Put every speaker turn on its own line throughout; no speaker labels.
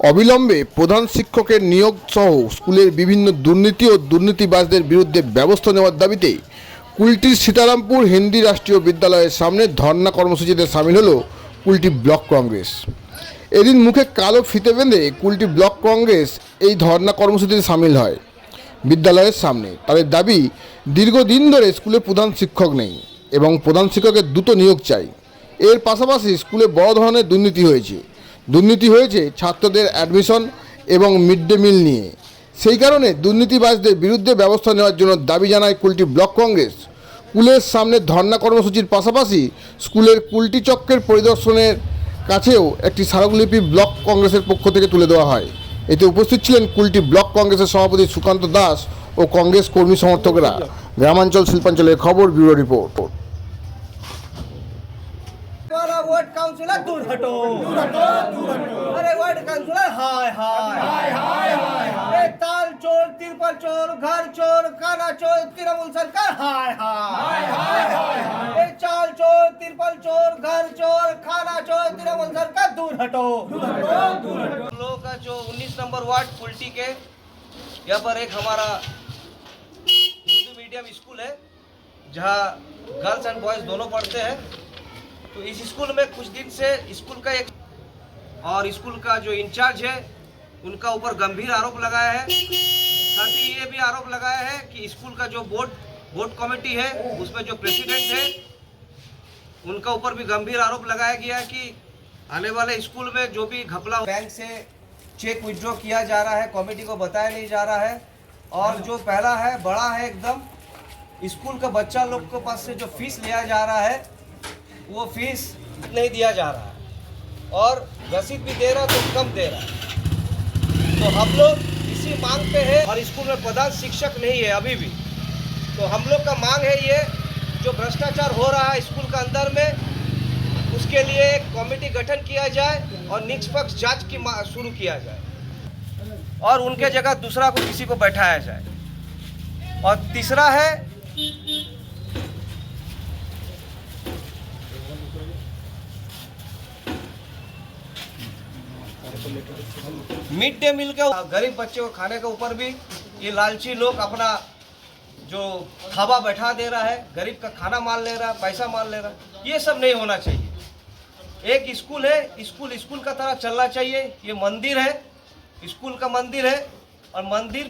অবিলম্বে প্রধান শিক্ষকের নিয়োগ সহ স্কুলের বিভিন্ন দুর্নীতি ও দুর্নীতিবাজদের বিরুদ্ধে ব্যবস্থা নেওয়ার দাবিতে কুলটির সীতারামপুর হিন্দি রাষ্ট্রীয় বিদ্যালয়ের সামনে ধর্ণা কর্মসূচিতে সামিল হলো কুলটি ব্লক কংগ্রেস। এদিন মুখে কালো ফিতে বেঁধে কুলটি ব্লক কংগ্রেস এই ধর্ণা কর্মসূচিতে সামিল হয়। বিদ্যালয়ের সামনে তাদের দাবি, দীর্ঘদিন ধরে স্কুলে প্রধান শিক্ষক নেই এবং প্রধান শিক্ষকের দ্রুত নিয়োগ চাই। এর পাশাপাশি স্কুলে বড় ধরনের দুর্নীতি হয়েছে ছাত্রদের অ্যাডমিশন এবং মিড ডে মিল নিয়ে। সেই কারণে দুর্নীতিবাজদের বিরুদ্ধে ব্যবস্থা নেওয়ার জন্য দাবি জানায় কুলটি ব্লক কংগ্রেস। স্কুলের সামনে ধর্ণা কর্মসূচির পাশাপাশি স্কুলের কুলটি চক্রের পরিদর্শনের কাছেও একটি স্মারকলিপি ব্লক কংগ্রেসের পক্ষ থেকে তুলে দেওয়া হয়। এতে উপস্থিত ছিলেন কুলটি ব্লক কংগ্রেসের সভাপতি সুকান্ত দাস ও কংগ্রেস কর্মী সমর্থকরা। গ্রামাঞ্চল শিল্পাঞ্চলের খবর, ব্যুরো রিপোর্ট।
वार्ड काउंसिलर दूर हटो, अरे वार्ड काउंसिलर हाय हाय हाय हाय हाय, ताल चोर, तिरपल चोर, घर चोर, खाना चोर, तृणमूल सरकार हाय हाय हाय हाय, चाल चोर, तिरपल चोर, घर चोर, खाना चोर, तृणमूल सरकार दूर हटो। हम लोगों का जो 19 नंबर वार्ड कुल्टी के यहाँ पर एक हमारा हिंदू मीडियम स्कूल है जहाँ गर्ल्स एंड बॉयज दोनों पढ़ते हैं। तो इस स्कूल में कुछ दिन से स्कूल का एक और स्कूल का जो इंचार्ज है उनका ऊपर गंभीर आरोप लगाया है। साथ ही ये भी आरोप लगाया है कि स्कूल का जो बोर्ड कमेटी है उसमें जो प्रेसिडेंट है उनका ऊपर भी गंभीर आरोप लगाया गया है कि आने वाले स्कूल में जो भी घपला बैंक से चेक विड्रॉ किया जा रहा है कमेटी को बताया नहीं जा रहा है। और जो पहला है बड़ा है एकदम, स्कूल का बच्चा लोग के पास से जो फीस लिया जा रहा है वो फीस नहीं दिया जा रहा है और रसीद भी दे रहा तो कम दे रहा है। तो हम लोग इसी मांग पे है और स्कूल में प्रधान शिक्षक नहीं है अभी भी। तो हम लोग का मांग है ये जो भ्रष्टाचार हो रहा है स्कूल के अंदर में उसके लिए एक कमेटी गठन किया जाए और निष्पक्ष जांच की शुरू किया जाए और उनके जगह दूसरा को किसी को बैठाया जाए। और तीसरा है मिड डे मील के गरीब बच्चे को खाने के ऊपर भी ये लालची लोग अपना जो थावा बैठा दे रहा है, गरीब का खाना मान ले रहा है, पैसा मान ले रहा है। ये सब नहीं होना चाहिए। एक स्कूल है, स्कूल का तरह चलना चाहिए। ये मंदिर है, स्कूल का मंदिर है और मंदिर।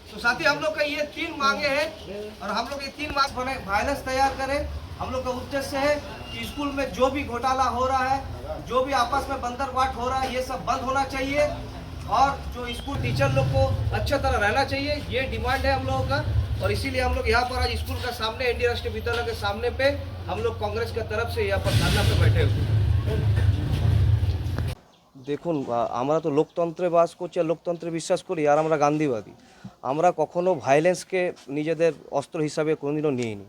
तो साथ ही हम लोग का ये 3 मांगे हैं और हम लोग ये 3 मांग बने वायलेंस तैयार करें। हम लोग का उद्देश्य है कि स्कूल में जो भी घोटाला हो रहा है, जो भी आपस में बंदरबाट हो रहा है, ये सब बंद होना चाहिए और जो स्कूल टीचर लोग को अच्छी तरह रहना चाहिए। ये डिमांड है हम लोगों का और इसीलिए हम लोग यहाँ पर आज स्कूल का सामने एनडी राष्ट्रीय विद्यालय के सामने पे हम लोग कांग्रेस की तरफ से यहाँ पर धरना पे बैठे हुए।
দেখুন, আমরা তো লোকতন্ত্রে বাস করছি আর লোকতন্ত্রে বিশ্বাস করি আর আমরা গান্ধীবাদী। আমরা কখনো ভায়োলেন্সকে নিজেদের অস্ত্র হিসাবে কোনোদিনও নিইনি।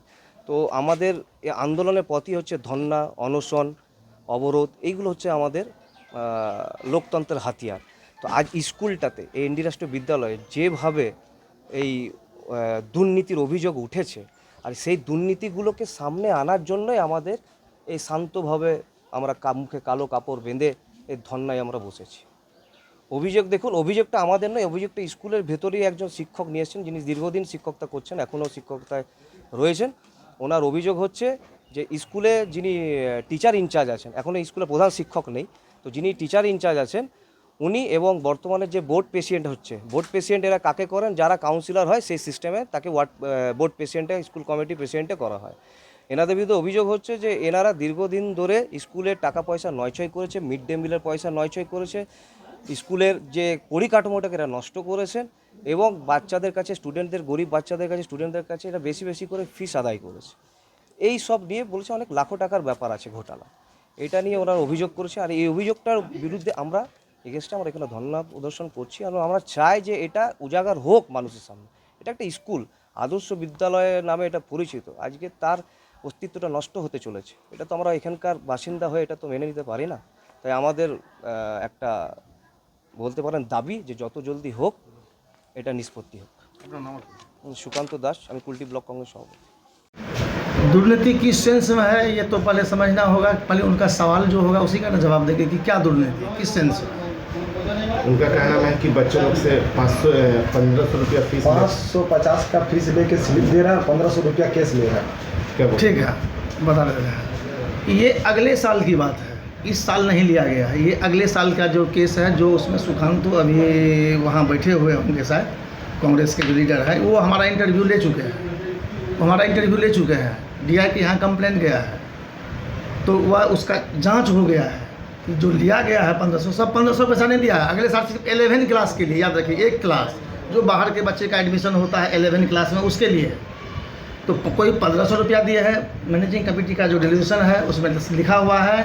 তো আমাদের এই আন্দোলনের পথই হচ্ছে ধর্না, অনশন, অবরোধ, এইগুলো হচ্ছে আমাদের লোকতন্ত্রের হাতিয়ার। তো আজ স্কুলটাতে এই এনডি রাষ্ট্রীয় বিদ্যালয়ে যেভাবে এই দুর্নীতির অভিযোগ উঠেছে আর সেই দুর্নীতিগুলোকে সামনে আনার জন্যই আমাদের এই শান্তভাবে আমরা মুখে কালো কাপড় বেঁধে এই ধর্নায় আমরা বসেছি। অভিযোগ দেখুন, অভিযোগটা আমাদের নয়, অভিযোগটা স্কুলের ভেতরেই একজন শিক্ষক নিয়ে এসেছেন যিনি দীর্ঘদিন শিক্ষকতা করছেন, এখনও শিক্ষকতায় রয়েছেন। ওনার অভিযোগ হচ্ছে যে স্কুলে যিনি টিচার ইনচার্জ আছেন, এখনও স্কুলে প্রধান শিক্ষক নেই, তো যিনি টিচার ইনচার্জ আছেন উনি এবং বর্তমানে যে বোর্ড প্রেসিডেন্ট হচ্ছে, বোর্ড প্রেসিডেন্ট এরা কাকে করেন, যারা কাউন্সিলর হয় সেই সিস্টেমে তাকে বোর্ড প্রেসিডেন্টে স্কুল কমিটি প্রেসিডেন্টে করা হয়। এনাদের বিরুদ্ধে অভিযোগ হচ্ছে যে এনারা দীর্ঘদিন ধরে স্কুলের টাকা পয়সা নয়ছয় করেছে, মিড ডে মিলের পয়সা নয়ছয় করেছে, স্কুলের যে পরিকাঠামোটাকে এরা নষ্ট করেছেন এবং বাচ্চাদের কাছে, স্টুডেন্টদের, গরিব বাচ্চাদের কাছে, স্টুডেন্টদের কাছে এরা বেশি বেশি করে ফিস আদায় করেছে। এই সব নিয়ে বলছে অনেক লাখো টাকার ব্যাপার আছে ঘোটালা, এটা নিয়ে ওনারা অভিযোগ করেছে। আর এই অভিযোগটার বিরুদ্ধে আমরা এগেনস্টে আমরা এখানে ধর্ণা প্রদর্শন করছি আর আমরা চাই যে এটা উজাগার হোক মানুষের সামনে। এটা একটা স্কুল, আদর্শ বিদ্যালয়ের নামে এটা পরিচিত, আজকে তার অস্তিত্বটা নষ্ট হতে চলেছে। এটা তো আমরা এখানকার বাসিন্দা হয়ে এটা তো মেনে নিতে পারি না। তাই আমাদের একটা বলতে পারেন দাবি যে যত জলদি হোক এটা নিষ্পত্তি হোক। সুকান্ত দাস, আমি কুলটি ব্লক কংগ্রেস সভাপতি।
दुर्नीति किस सेंस में है ये तो पहले समझना होगा। पहले उनका सवाल जो होगा उसी का ना जवाब देंगे कि क्या दुर्नीति किस सेंस में।
उनका कहना है कि बच्चों लोग से 1500 रुपया फीस
550 का फीस लेके स्लिप दे रहा है, 1500 रुपया केस ले रहा है।
क्या बोलते
ठीक है, बता रहे हैं ये अगले साल की बात है, इस साल नहीं लिया गया है। ये अगले साल का जो केस है, जो उसमें सुखांतु अभी वहाँ बैठे हुए होंगे शायद, कांग्रेस के जो लीडर है वो हमारा इंटरव्यू ले चुके हैं, DI के यहाँ कंप्लेंट गया है, तो वह उसका जांच हो गया है कि जो लिया गया है 1500, सब 1500 पैसा नहीं दिया है। अगले साल सिर्फ 11 क्लास के लिए, याद रखिए, एक क्लास जो बाहर के बच्चे का एडमिशन होता है 11 क्लास में, उसके लिए तो कोई 1500 रुपया दिए है। मैनेजिंग कमेटी का जो रेजोल्यूशन है उसमें लिखा हुआ है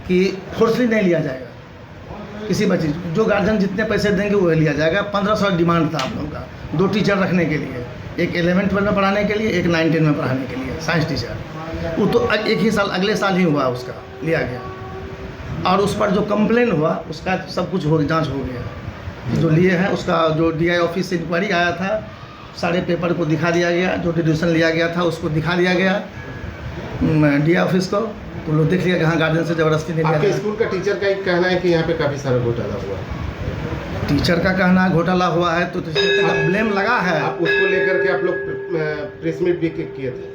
कि फोर्सली नहीं लिया जाएगा किसी बच्चे, जो गार्जियन जितने पैसे देंगे वो लिया जाएगा। 1500 डिमांड था आप लोगों का 2 टीचर रखने के लिए, एक 11th-12 में पढ़ाने के लिए, एक 9-10 में पढ़ाने के लिए, साइंस टीचर। वो तो एक ही साल, अगले साल ही हुआ, उसका लिया गया। और उस पर जो कंप्लेन हुआ उसका सब कुछ जांच हो गया। जो लिए हैं उसका जो DI ऑफिस से इंक्वायरी आया था, सारे पेपर को दिखा दिया गया, जो डिसीजन लिया गया था उसको दिखा दिया गया DI ऑफिस को, तो लोग देख लिया कि हाँ गार्जियन से ज़बरदस्ती नहीं
आपके
लिया।
स्कूल का टीचर का एक कहना है कि यहाँ पे काफ़ी सारा घोटाला हुआ है।
टीचर का कहना घोटाला हुआ है तो टीचर का ब्लेम लगा है।
आप उसको लेकर के आप लोग प्रेस मीट भी किए थे,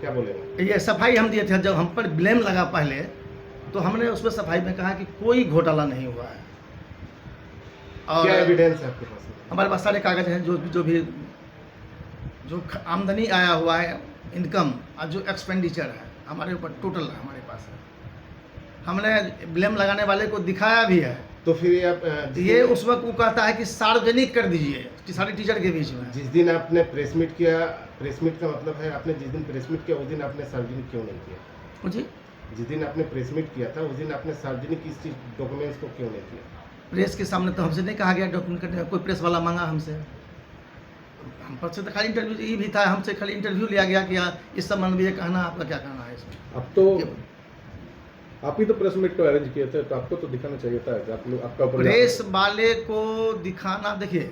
क्या बोलेंगे?
ये सफाई हम दिए थे, जब हम पर ब्लेम लगा पहले तो हमने उसमें सफाई में कहा कि कोई घोटाला नहीं हुआ है। और
क्या एविडेंस है आपके पास में?
हमारे पास सारे कागज हैं, जो भी आमदनी आया हुआ है, इनकम और जो एक्सपेंडिचर है हमारे ऊपर टोटल हमारे पास है। हमने ब्लेम लगाने वाले को दिखाया भी है।
तो फिर ये आप
ये उस वक्त वो कहता है कि सार्वजनिक कर दीजिए कि सारे टीचर के बीच में।
जिस दिन आपने प्रेस मीट किया, प्रेस मीट का मतलब है आपने जिस दिन प्रेस मीट किया उस दिन आपने सार्वजनिक क्यों नहीं किया?
जी,
जिस दिन आपने प्रेस मीट किया था उस दिन आपने सार्वजनिक इस चीज डॉक्यूमेंट्स को क्यों नहीं किया?
प्रेस के सामने तो हमसे नहीं कहा गया डॉक्यूमेंट करने, कोई प्रेस वाला मांगा हमसे, हम पर से तो खाली इंटरव्यू ये भी था, हमसे खाली इंटरव्यू लिया गया कि इस संबंध में ये कहना, आपका क्या कहना है इसमें।
अब तो आप ही तो प्रेस मीट को अरेंज किए थे, तो आपको तो दिखाना चाहिए था कि आप लोग आपका
प्रेस वाले को दिखाना, देखिए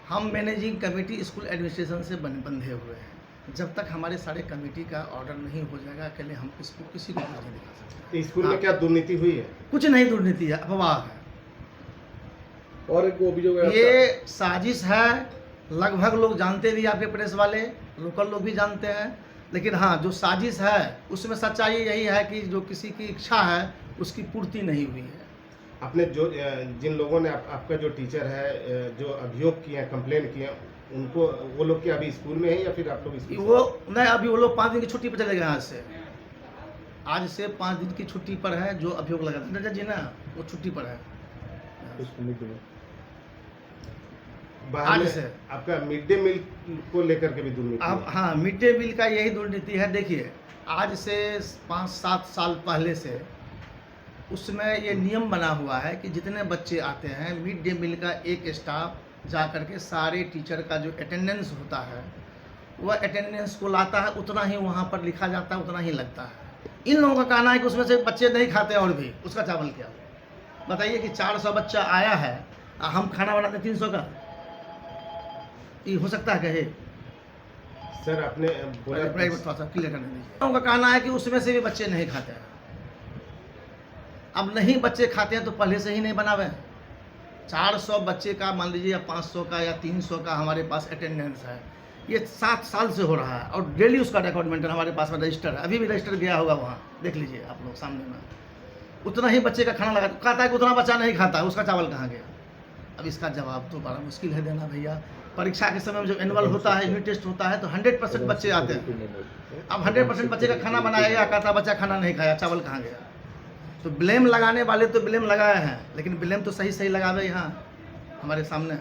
हम मैनेजिंग कमेटी स्कूल एडमिनिस्ट्रेशन से बंधे हुए हैं। जब तक हमारे सारे कमेटी का ऑर्डर नहीं हो जाएगा अकेले हम किसी को कुछ नहीं दिखा सकते।
स्कूल में क्या दुर्नीति हुई है?
कुछ नहीं दुर्नीति है, अफवाह है।
और एक अभियोग है
ये साजिश है, लगभग लोग जानते भी, आपके प्रेस वाले लोकल लोग भी जानते हैं। लेकिन हाँ, जो साजिश है उसमें सच्चाई यही है कि जो किसी की इच्छा है उसकी पूर्ति नहीं हुई है।
आपने जो जिन लोगों ने आपका जो टीचर है जो अभियोग किए हैं, कंप्लेन किए हैं, उनको वो लोग क्या अभी स्कूल में है या फिर आप लोग स्कूल
वो नहीं, अभी वो लोग 5 दिन की छुट्टी पर चले गए। आज से 5 दिन की छुट्टी पर है जो अभियोग लगा था जी ना, वो छुट्टी पर है
बाहर
आज
में
से।
आपका मिड डे मील को लेकर के भी दुर्नीति
अब
है।
हाँ, मिड डे मील का यही दुर्नीति है। देखिए आज से 5-7 साल पहले से उसमें ये नियम बना हुआ है कि जितने बच्चे आते हैं मिड डे मील का एक स्टाफ जा कर के सारे टीचर का जो अटेंडेंस होता है वह अटेंडेंस को लाता है, उतना ही वहाँ पर लिखा जाता है, उतना ही लगता है। इन लोगों का कहना है कि उसमें से बच्चे नहीं खाते और भी उसका चावल क्या। बताइए कि 400 बच्चा आया है, हम खाना बनाते 300 का, ये हो सकता है कहे?
सर आपने बोला
प्राइवेट थोड़ा सा क्लियर करने दीजिए। उनका कहना है कि उसमें से भी बच्चे नहीं खाते हैं। अब नहीं बच्चे खाते हैं तो पहले से ही नहीं बनावे। 400 बच्चे का मान लीजिए या 500 का या 300 का हमारे पास अटेंडेंस है, ये 7 साल से हो रहा है और डेली उसका रिकॉर्ड मेंटेन हमारे पास में रजिस्टर है। अभी भी रजिस्टर गया होगा वहाँ, देख लीजिए आप लोग सामने में। उतना ही बच्चे का खाना लगा, कहता है कि उतना बच्चा नहीं खाता, उसका चावल कहाँ गया? अब इसका जवाब तो बड़ा मुश्किल है देना भैया। परीक्षा के समय में जब एनुअल होता है, यूनिट टेस्ट होता है तो 100% बच्चे आते हैं। अब 100% बच्चे का खाना बनाया गया, कहता बच्चा खाना नहीं खाया, चावल कहाँ गया? तो ब्लेम लगाने वाले तो ब्लेम लगाए हैं, लेकिन ब्लेम तो सही सही लगावे यहाँ हमारे सामने।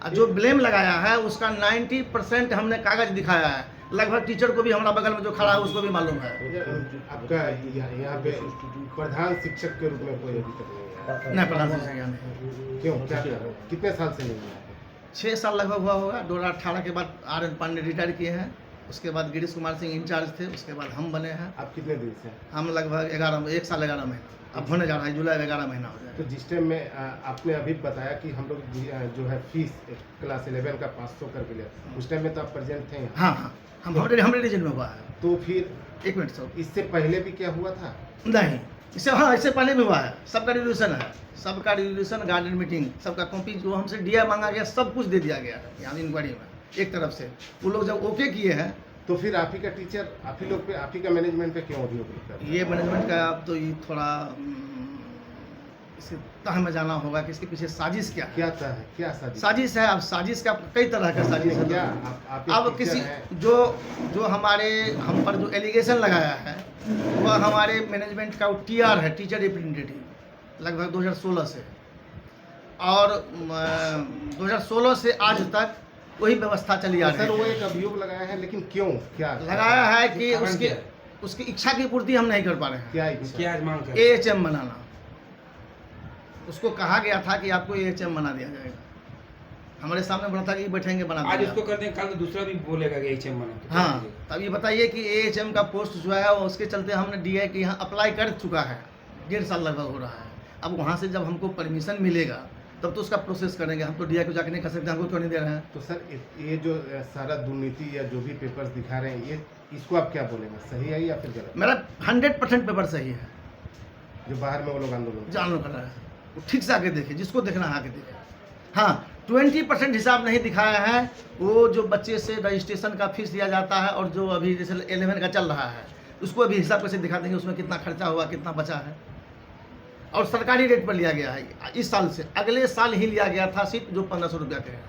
और जो ब्लेम लगाया है उसका 90% हमने कागज दिखाया है। लगभग टीचर को भी हमारा बगल में जो खड़ा है उसको भी मालूम है।
आपका यहाँ पे प्रधान शिक्षक के रूप में कोई अभी तक नहीं है?
नहीं, प्रधान शिक्षक यहाँ नहीं।
क्यों, क्या कितने साल से नहीं है?
6 साल लगभग हुआ होगा। 2018 के बाद RN पांडे रिटायर किए हैं, उसके बाद गिरीश कुमार सिंह इंचार्ज थे, उसके बाद हम बने हैं।
आप कितने दिन से?
हम लगभग 1 साल 11 महीना अब होने जा रहा है, जुलाई में 11 महीना हो जाएगा।
तो जिस टाइम में आपने अभी बताया कि हम लोग जो है फीस क्लास 11 का 500 करके लिया, उस टाइम में तो आप प्रेजेंट थे यहाँ?
हाँ हाँ, हमारे रीजन में हुआ है।
तो फिर
एक मिनट सर,
इससे पहले भी क्या हुआ था?
नहीं इससे, हाँ इससे पहले भी हुआ है। सबका रिजोल्यूशन है, सबका रिजोल्यूशन, गार्डन मीटिंग, सबका कॉपी जो हमसे डीआई मांगा गया सब कुछ दे दिया गया है यहाँ इंक्वायरी में एक तरफ से। वो लोग जब ओके किए हैं
तो फिर आप ही का टीचर, आप ही लोग पे, आप ही का मैनेजमेंट पे क्यों अभियोग लगता है?
ये मैनेजमेंट का अब तो ये थोड़ा इसके तह में जाना होगा कि इसके पीछे साजिश क्या है।
क्या था है, क्या साजिश?
साजिश है, अब साजिश का कई तरह का साजिश है।
क्या आप एक
अब
टीचर
किसी
हैं।
जो हमारे हम पर जो एलिगेशन लगाया है वह हमारे मैनेजमेंट का टीआर है, टीचर रिप्रेजेंटेटिव, लगभग 2016 से, और 2016 से आज तक वही व्यवस्था चली आ
सर
रही
वो
है।
एक अभियोग लगाया है, लेकिन क्यों, क्या
लगाया है कि
कारण
उसकी
क्या है?
उसकी इच्छा की पूर्ति हम नहीं कर पा रहे हैं।
क्या इच्छा?
क्या मांग कर?
एएचएम बनाना, उसको कहा गया था कि आपको एएचएम बना दिया जाएगा। हमारे सामने बोला था कि बैठेंगे बना
आज
देंगे।
उसको कर दें, कल तो दूसरा भी बोलेगा कि एचएम बना तो
हाँ,
कर देंगे।
तब ये बताइए कि एएचएम का पोस्ट जो है वो उसके चलते हमने डीआई के यहाँ अप्लाई कर चुका है, 1.5 साल लगभग हो रहा है। अब वहाँ से जब हमको परमिशन मिलेगा तब तो उसका प्रोसेस करेंगे। हम तो डीआई को जाकर नहीं कर सकते, हमको क्यों नहीं दे रहे हैं।
तो सर ये जो सारा दुर्नीति या जो भी पेपर्स दिखा रहे हैं, ये इसको आप क्या बोलेंगे, सही है या फिर गलत?
मेरा 100% पेपर सही है।
जो बाहर में वो लोग आंदोलन
जान लो कर रहा है, वो ठीक से आके देखे, जिसको देखना है आके देखे। हाँ, 20% हिसाब नहीं दिखाया है। वो जो बच्चे से रजिस्ट्रेशन का फीस लिया जाता है और जो अभी जैसे 11 का चल रहा है उसको अभी हिसाब कैसे दिखा देंगे, उसमें कितना खर्चा हुआ, कितना बचा है। और सरकारी रेट पर लिया गया है इस साल से। अगले साल ही लिया गया था सिर्फ जो 1500 रुपया के है।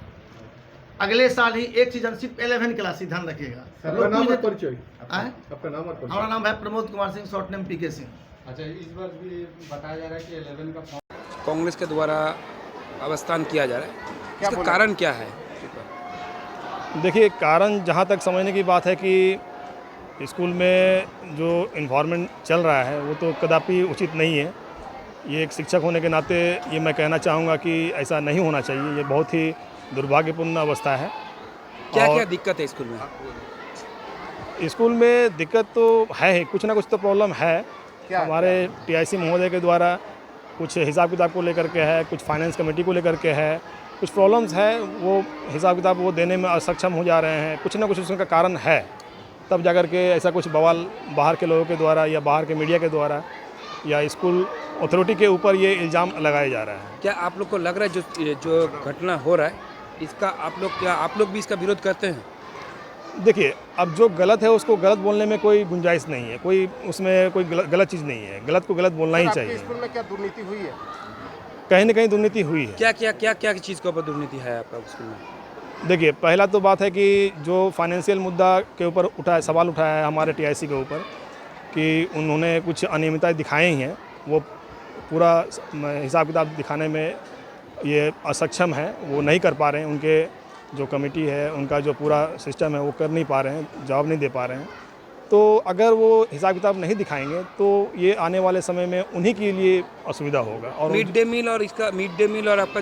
अगले साल ही एक सीजन सिर्फ 11 क्लास ही, ध्यान रखिएगा।
आपका नाम और परिचय?
आए?
आपका नाम और परिचय?
हमारा नाम है प्रमोद कुमार सिंह, शॉर्ट नेम पीके सिंह।
अच्छा, इस बार भी बताया जा रहा है कि 11 का
कांग्रेस के द्वारा अवस्थान किया जा रहा है, इसका कारण क्या है?
देखिए, कारण जहाँ तक समझने की बात है कि स्कूल में जो इन्वायरमेंट चल रहा है वो तो कदापि उचित नहीं है। ये एक शिक्षक होने के नाते ये मैं कहना चाहूँगा कि ऐसा नहीं होना चाहिए। ये बहुत ही दुर्भाग्यपूर्ण अवस्था है।
क्या
और
क्या दिक्कत है स्कूल में?
स्कूल में दिक्कत तो है ही, कुछ ना कुछ तो प्रॉब्लम है। हमारे टीआईसी महोदय के द्वारा कुछ हिसाब किताब को लेकर के है, कुछ फाइनेंस कमेटी को लेकर के है, कुछ प्रॉब्लम्स है। वो हिसाब किताब वो देने में असक्षम हो जा रहे हैं, कुछ ना कुछ उसका कारण है। तब जाकर के ऐसा कुछ बवाल बाहर के लोगों के द्वारा या बाहर के मीडिया के द्वारा या स्कूल अथॉरिटी के ऊपर ये इल्ज़ाम लगाया जा रहा है।
क्या आप लोग को लग रहा है जो घटना हो रहा है इसका आप लोग भी इसका विरोध करते हैं?
देखिए, अब जो गलत है उसको गलत बोलने में कोई गुंजाइश नहीं है, कोई उसमें कोई गलत चीज़ नहीं है। गलत को गलत बोलना ही चाहिए।
स्कूल में क्या दुर्नीति हुई है?
कहीं ना कहीं दुर्नीति हुई है।
क्या चीज़ के ऊपर दुर्नीति है आपका स्कूल में?
देखिए, पहला तो बात है कि जो फाइनेंशियल मुद्दा के ऊपर सवाल उठाया है हमारे टीआईसी के ऊपर कि उन्होंने कुछ अनियमितताएं दिखाई हैं, वो पूरा हिसाब किताब दिखाने में ये असक्षम है, वो नहीं कर पा रहे हैं। उनके जो कमेटी है उनका जो पूरा सिस्टम है वो कर नहीं पा रहे हैं, जवाब नहीं दे पा रहे हैं। तो अगर वो हिसाब किताब नहीं दिखाएंगे तो ये आने वाले समय में उन्हीं के लिए असुविधा होगा। और
मिड डे मील और आपका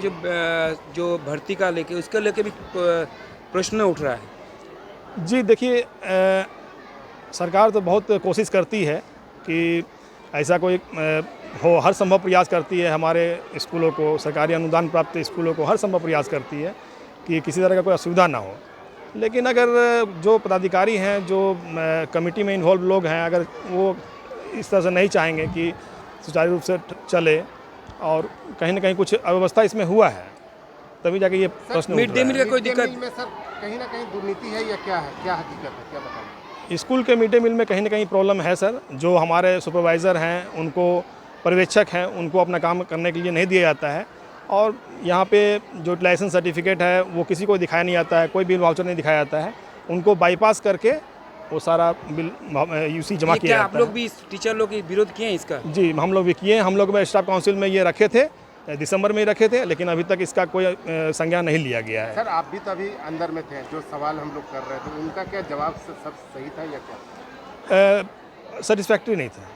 जो भर्ती का लेके उसके लेके भी प्रश्न उठ रहा है।
जी देखिए, सरकार तो बहुत कोशिश करती है कि ऐसा कोई हो, हर संभव प्रयास करती है। हमारे स्कूलों को, सरकारी अनुदान प्राप्त स्कूलों को हर संभव प्रयास करती है कि किसी तरह का कोई असुविधा ना हो। लेकिन अगर जो पदाधिकारी हैं, जो कमेटी में इन्वॉल्व लोग हैं, अगर वो इस तरह से नहीं चाहेंगे कि सुचारू रूप से चले और कहीं ना कहीं कुछ अव्यवस्था इसमें हुआ है, तभी जाके ये प्रश्न
मिड डे मील का कोई दिक्कत
में सर कहीं ना कहीं दुर्नीति है या क्या है, क्या हकीकत है, क्या बताएं?
स्कूल के मिड डे मील में कहीं ना कहीं प्रॉब्लम है सर। जो हमारे सुपरवाइज़र हैं, उनको पर्यवेक्षक हैं, उनको अपना काम करने के लिए नहीं दिया जाता है। और यहाँ पे जो लाइसेंस सर्टिफिकेट है वो किसी को दिखाया नहीं जाता है, कोई बिल वाउचर नहीं दिखाया जाता है। उनको बाईपास करके वो सारा बिल यूसी जमा किया जाता है।
आप लोग भी टीचर लोग विरोध किए हैं इसका?
जी, हम लोग भी किए हैं। हम लोग स्टाफ काउंसिल में ये रखे थे, दिसंबर में ही रखे थे, लेकिन अभी तक इसका कोई संज्ञान नहीं लिया गया है।
सर आप भी तभी अंदर में थे, जो सवाल हम लोग कर रहे थे उनका क्या जवाब सब सही था या क्या?
सेटिस्फैक्ट्री नहीं था,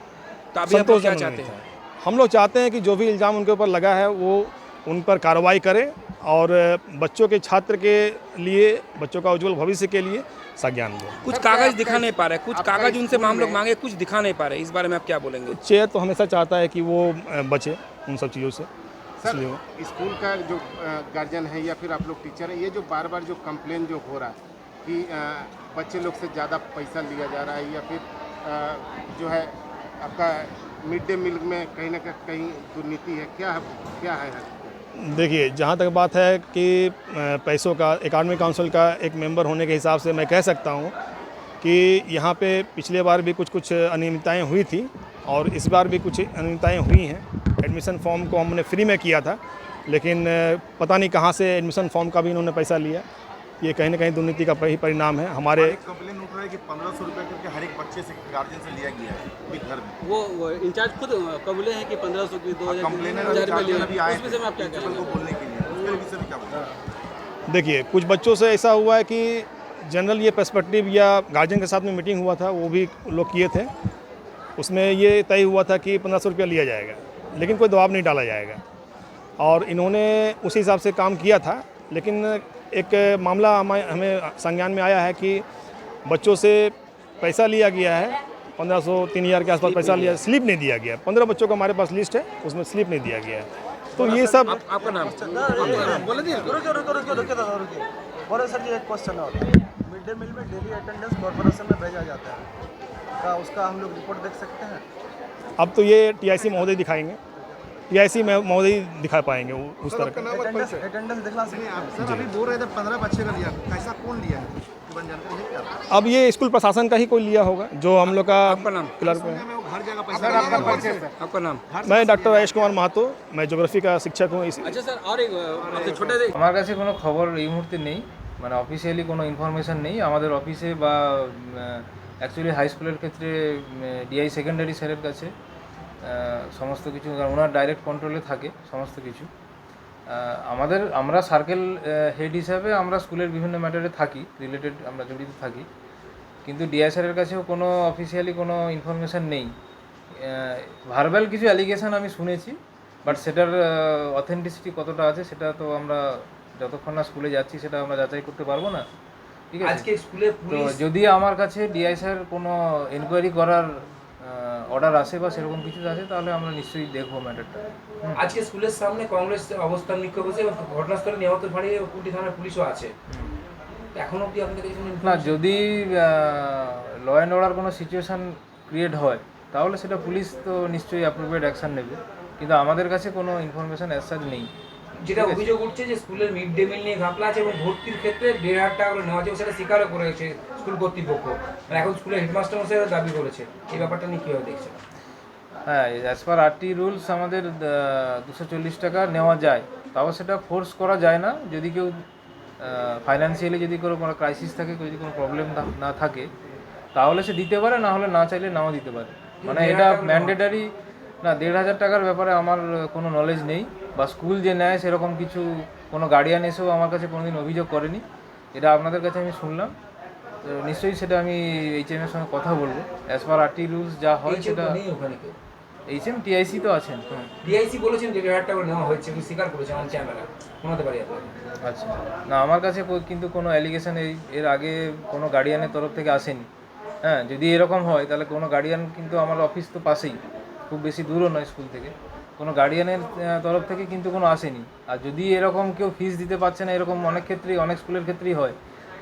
तो अभी आप लोग क्या
संतोषजनक
चाहते
नहीं
हैं?
था। हम लोग चाहते हैं कि जो भी इल्ज़ाम उनके ऊपर लगा है वो उन पर कार्रवाई करें और बच्चों के, छात्र के लिए, बच्चों का उज्जवल भविष्य के लिए संज्ञान दें।
कुछ कागज दिखा नहीं पा रहे, कुछ कागज उनसे हम लोग मांगे, कुछ दिखा नहीं पा रहे। इस बारे में आप क्या बोलेंगे?
चेयर तो हमेशा चाहता है कि वो बचे उन सब चीज़ों से।
सर स्कूल का जो गार्जियन है या फिर आप लोग टीचर हैं, ये जो बार बार जो कंप्लेन जो हो रहा है, कि बच्चे लोग से ज़्यादा पैसा लिया जा रहा है या फिर जो है आपका मिड डे मील में कहीं ना कहीं दुर्नीति है, क्या है?
देखिए, जहाँ तक बात है कि पैसों का, एकेडमिक काउंसिल का एक मेंबर होने के हिसाब से मैं कह सकता हूँ कि यहाँ पे पिछले बार भी कुछ अनियमितताएँ हुई थी और इस बार भी कुछ अनियमितताएँ हुई हैं। एडमिशन फॉर्म को हमने फ्री में किया था, लेकिन पता नहीं कहाँ से एडमिशन फॉर्म का भी इन्होंने पैसा लिया। ये कहीं ना कहीं दुर्नीति का ही परिणाम है। हमारे
कंप्लेन उठ रहा है कि 1500 रुपये करके हर एक बच्चे से गार्जियन से लिया गया है एक घर में।
वो इंचार्ज खुद कबूले हैं कि 1500 की 2000
कंप्लेनर अभी आए उसमें आप क्या कहेंगे? को बोलने के लिए उसके विषय में क्या बोलते?
देखिए, कुछ बच्चों से ऐसा हुआ है कि जनरल ये पर्सपेक्टिव या गार्जियन के साथ में मीटिंग हुआ था, वो भी लोग किए थे। उसमें ये तय हुआ था कि 1500 रुपया लिया जाएगा, लेकिन कोई दबाव नहीं डाला जाएगा। और इन्होंने उसी हिसाब से काम किया था, लेकिन एक मामला हमें संज्ञान में आया है कि बच्चों से पैसा लिया गया है, 1500 3000 के आसपास पैसा लिया, स्लिप नहीं दिया गया। 15 बच्चों का हमारे पास लिस्ट है, उसमें स्लिप नहीं दिया गया है। तो ये सब
आपका नाम
बोले सर जी, एक क्वेश्चन और, मिड डे मील में डेली अटेंडेंस कॉर्पोरेशन में भेजा जाता है, क्या उसका हम लोग रिपोर्ट देख सकते हैं?
अब तो ये टीआईसी महोदय दिखाएंगे, टीआईसी महोदय दिखा पाएंगे उस तरह का।
अटेंडेंस दिखला सकते हैं?
सर अभी बोल रहे थे 15 बच्चे का लिया, कैसा कौन लिया है? जानकारी है क्या?
अब ये स्कूल प्रशासन का ही कोई लिया होगा, जो हम लोग का क्लर्क है।
हर जगह पैसा।
आपका नाम?
मैं डॉक्टर राजेश कुमार महतो, मैं ज्योग्राफी का शिक्षक हूँ।
अच्छा सर, और एक आपसे छोटे से
আমার কাছে কোনো খবর এই মুহূর্তে নেই, মানে অফিসিয়ালি কোনো ইনফরমেশন নেই আমাদের অফিসে বা অ্যাকচুয়ালি হাই স্কুলের ক্ষেত্রে ডিআই সেকেন্ডারি স্যারের কাছে সমস্ত কিছু, ওনার ডাইরেক্ট কন্ট্রোলে থাকে সমস্ত কিছু। আমরা সার্কেল হেড হিসাবে আমরা স্কুলের বিভিন্ন ম্যাটারে থাকি, রিলেটেড আমরা জড়িত থাকি, কিন্তু ডিআই স্যারের কাছেও কোনো অফিসিয়ালি কোনো ইনফরমেশান নেই। ভার্বাল কিছু অ্যালিগেশন আমি শুনেছি, বাট সেটার অথেন্টিসিটি কতটা আছে সেটা তো আমরা যতক্ষণ না স্কুলে যাচ্ছি সেটা আমরা যাচাই করতে পারবো না, ঠিক আছে?
আজকে স্কুলে
তো যদি আমার কাছে ডিআই স্যার কোনো এনকোয়ারি করার অর্ডার আসে বা সেরকম কিছু আসে তাহলে আমরা নিশ্চয়ই দেখবো ম্যাটারটা।
আজকে স্কুলের সামনে কংগ্রেস অবস্থান বিক্ষোভ হয়েছে এবং ঘটনাস্থলে নিহত ফাঁড়িয়ে কুটি থানার পুলিশও আছে। এখন অবধি আপনাদের কাছে
না, যদি ল অ্যান্ড অর্ডার কোনো সিচুয়েশান ক্রিয়েট হয় তাহলে সেটা পুলিশ তো নিশ্চয়ই অ্যাপ্রোপ্রিয়েট অ্যাকশান নেবে, কিন্তু আমাদের কাছে কোনো ইনফরমেশান অ্যাজ সাচ নেই।
যেটা অভিযোগ উঠছে যে স্কুলের মিড ডে মিল নিয়ে ঘাপলা আছে এবং ভর্তির ক্ষেত্রে 1,500 টাকা করে নেওয়া আছে, সেটা স্বীকারও করেছে স্কুল কর্তৃপক্ষ। এখন স্কুলের হেডমাস্টার মশাইও দাবি করেছে। এই ব্যাপারটা নিয়ে কীভাবে দেখছেন?
হ্যাঁ, অ্যাজ পার আরটি রুলস আমাদের 240 টাকা নেওয়া যায়, তাও সেটা ফোর্স করা যায় না। যদি কেউ ফাইন্যান্সিয়ালি যদি কোনো ক্রাইসিস থাকে, যদি কোনো প্রবলেম না থাকে তাহলে সে দিতে পারে, না হলে না চাইলে নাও দিতে পারে। মানে এটা ম্যান্ডেটারি না। 1,500 টাকার ব্যাপারে আমার কোনো নলেজ নেই, বা স্কুল যে নেয় সেরকম কিছু কোনো গার্ডিয়ান এসেও আমার কাছে কোনোদিন অভিযোগ করেনি। এটা আপনাদের কাছে আমি শুনলাম, নিশ্চয়ই সেটা আমি HM এর সঙ্গে কথা বলবো। অ্যাজ পার আরটি রুলস যা হয় সেটা HM TIC তো আছেন,
ডিআইসি বলেছেন যে 1,500 টাকা নেওয়া হয়েছে, আমি স্বীকার করেছি আমার চ্যানেলে, শোনাতে পারি আপনাকে?
আচ্ছা, না আমার কাছে কিন্তু কোনো অ্যালিগেশন এর আগে কোনো গার্ডিয়ানের তরফ থেকে আসেনি। হ্যাঁ, যদি এরকম হয় তাহলে কোনো গার্ডিয়ান, কিন্তু আমার অফিস তো পাশেই, খুব বেশি দূরও নয় স্কুল থেকে, কোনো গার্ডিয়ানের তরফ থেকে কিন্তু কোনো আসেনি। আর যদি এরকম কেউ ফিস দিতে পারছে না, এরকম অনেক ক্ষেত্রেই, অনেক স্কুলের ক্ষেত্রেই হয়,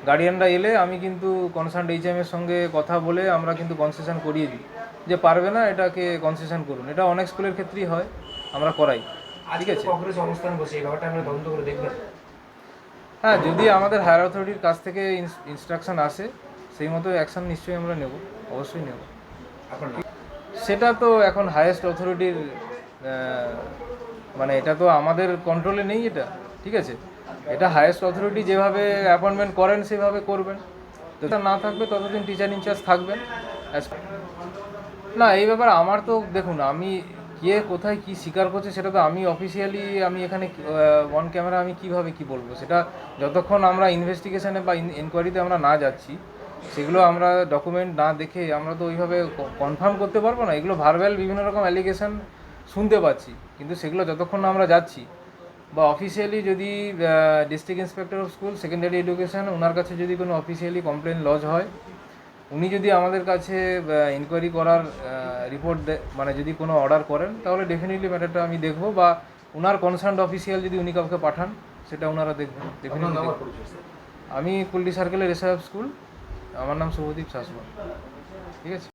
গার্ডিয়ানরা এলে আমি কিন্তু কনসার্ন HM এর সঙ্গে কথা বলে আমরা কিন্তু কনসেশন করিয়ে দিই, যে পারবে না এটাকে কনসেশন করুন। এটা অনেক স্কুলের ক্ষেত্রেই হয়, আমরা করাই। ঠিক আছে,
কংগ্রেস অবস্থান বসে এই ব্যাপারটা আমরা তদন্ত করে দেখবেন।
হ্যাঁ, যদি আমাদের হায়ার অথরিটির কাছ থেকে ইনস্ট্রাকশন আসে সেই মতো অ্যাকশন নিশ্চয়ই আমরা নেব, অবশ্যই নেব। সেটা তো এখন হায়েস্ট অথরিটির, মানে এটা তো আমাদের কন্ট্রোলে নেই এটা, ঠিক আছে? এটা হায়েস্ট অথরিটি যেভাবে অ্যাপয়েন্টমেন্ট করেন সেভাবে করবেন। তো এটা না থাকবে ততদিন টিচার ইনচার্জ থাকবেন। না, এই ব্যাপারে আমার তো দেখুন, আমি কে কোথায় কি স্বীকার করছে সেটা তো আমি অফিসিয়ালি, আমি এখানে অন ক্যামেরা আমি কিভাবে কি বলবো, সেটা যতক্ষণ আমরা ইনভেস্টিগেশনে বা এনকোয়ারিতে আমরা না যাচ্ছি, সেগুলো আমরা ডকুমেন্ট না দেখে আমরা তো ওইভাবে কনফার্ম করতে পারবো না। এগুলো ভার্বাল বিভিন্ন রকম অ্যালিগেশন শুনতে পাচ্ছি, কিন্তু সেগুলো যতক্ষণ না আমরা যাচ্ছি, বা অফিসিয়ালি যদি district inspector of school secondary education, ওনার কাছে যদি কোনো অফিসিয়ালি কমপ্লেন লজ হয়, উনি যদি আমাদের কাছে ইনকোয়ারি করার রিপোর্ট মানে যদি কোনো অর্ডার করেন, তাহলে ডেফিনেটলি ম্যাটারটা আমি দেখবো, বা ওনার কনসার্ন অফিসিয়াল যদি উনি কাউকে পাঠান সেটা ওনারা দেখবেন, ডেফিনেটলি। আমি কুলটি সার্কেলের এসআইএফ স্কুল, আমার নাম শুভদীপ শাসমল। ঠিক আছে।